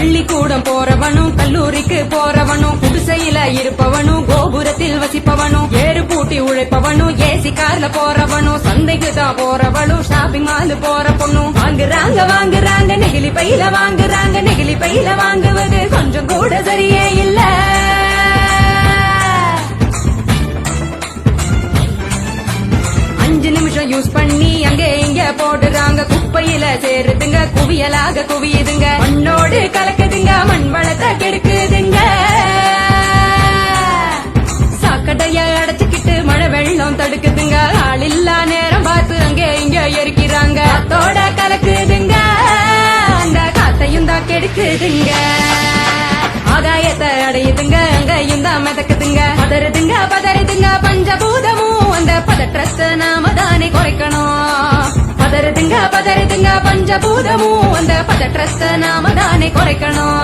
பள்ளிக்கூடம் போறவனும் கல்லூரிக்கு போறவனும் குடிசையில இருப்பவனும் கோபுரத்தில் வசிப்பவனும் ஏறு பூட்டி உழைப்பவனும் ஏசி கார்ல போறவனும் சந்தைக்கு தான் போறவனும் ஷாப்பிங் மால் போற பொண்ணும் வாங்குறாங்க நெகிழி பையில வாங்குறாங்க நெகிழி பையில வாங்குவது கொஞ்சம் கூட சரியே இல்ல. 5 நிமிஷம் யூஸ் பண்ணி அங்கே இங்க போடுறாங்க குப்பையில சேருதுங்க குவியலாக குவியுதுங்க மண்ணோடு கலக்குதுங்க மண் வளத்தை கெடுக்குதுங்க. சாக்கடைய அடைச்சுக்கிட்டு மழை வெள்ளம் தடுக்குதுங்க ஆள் இல்லா நேரம் பார்த்து அங்கே இங்க எரிக்கிறாங்க காத்தோட கலக்குதுங்க அந்த காத்தையும் தான் கெடுக்குதுங்க. ஆகாயத்தை அடையுதுங்க அங்கையும் தான் மிதக்குதுங்க பதறுதுங்க பஞ்சபூதமும் அந்த பதற்றத்தை நாம தானே குறைக்கணும். பதறுதுங்க பஞ்சபூதமும் அந்த பதற்றத்தை நாம தானே குறைக்கணும்.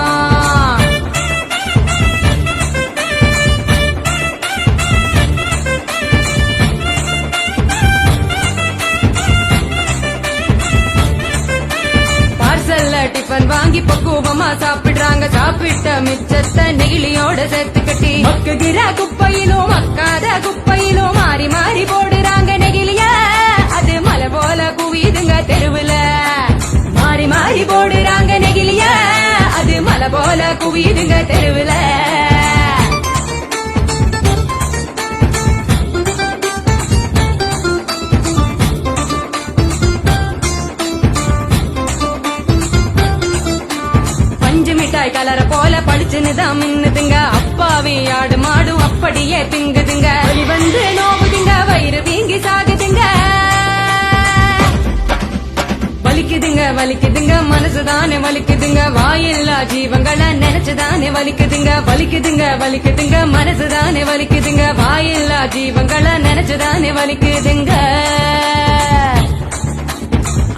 டிஃபன் வாங்கி பக்குவமா சாப்பிடுறாங்க சாப்பிட்ட மிச்சத்தை நெகிழியோட சேர்த்து கட்டி மக்குகிற குப்பையிலும் மக்காத குப்பையிலும் மாறி மாறி போடுறாங்க நெகிழிய அது மலை போல குவியுதுங்க தெருவுல மாறி மாறி போடுறாங்க நெகிழிய அது மலை போல குவியுதுங்க தெருவுல. மிட்டாய் கலர போல பளிச்சுன்னுதான் மின்னுதுங்க அப்பாவி ஆடு மாடும் அப்படியே திங்குதுங்க வலி வந்து நோவுதுங்க வயிறு வீங்கி சாகுதுங்க வலிக்குதுங்க மனசுதானே வலிக்குதுங்க வாயில்லா ஜீவங்களை நினைச்சுதானே வலிக்குதுங்க மனசுதானே வலிக்குதுங்க வாயில்லா ஜீவங்களை நினைச்சுதானே வலிக்குதுங்க.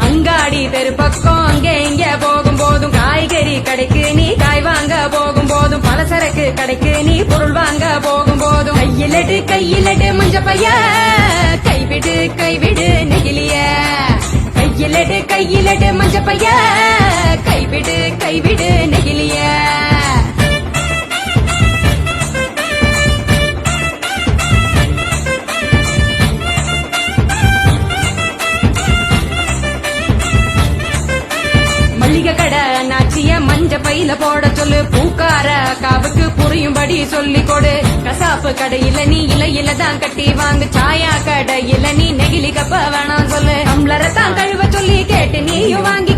அங்காடி தெரு பக்கம் அங்கே இங்க போகும் போதும் காய்கறி கடைக்கு நீ காய் வாங்க போகும் போதும் பலசரக்கு கடைக்கு நீ பொருள் வாங்க போகும் போதும் கையிலட்டு மஞ்ச பைய கைவிடு நெகிழிய கையிலட்டு மஞ்ச பைய கைவிடு நெகிழிய. கடை நாச்சிய மஞ்ச பையில போட சொல்லு பூக்கார காவுக்கு புரியும்படி சொல்லி கொடு கசாப்பு கடையில நீ இலையில தான் கட்டி வாங்கு சாயா கடையில நீ நெகிழி கப்ப வேணாம் சொல்லு டம்ளரை தான் கழுவ சொல்லி கேட்டு நீயும் வாங்கி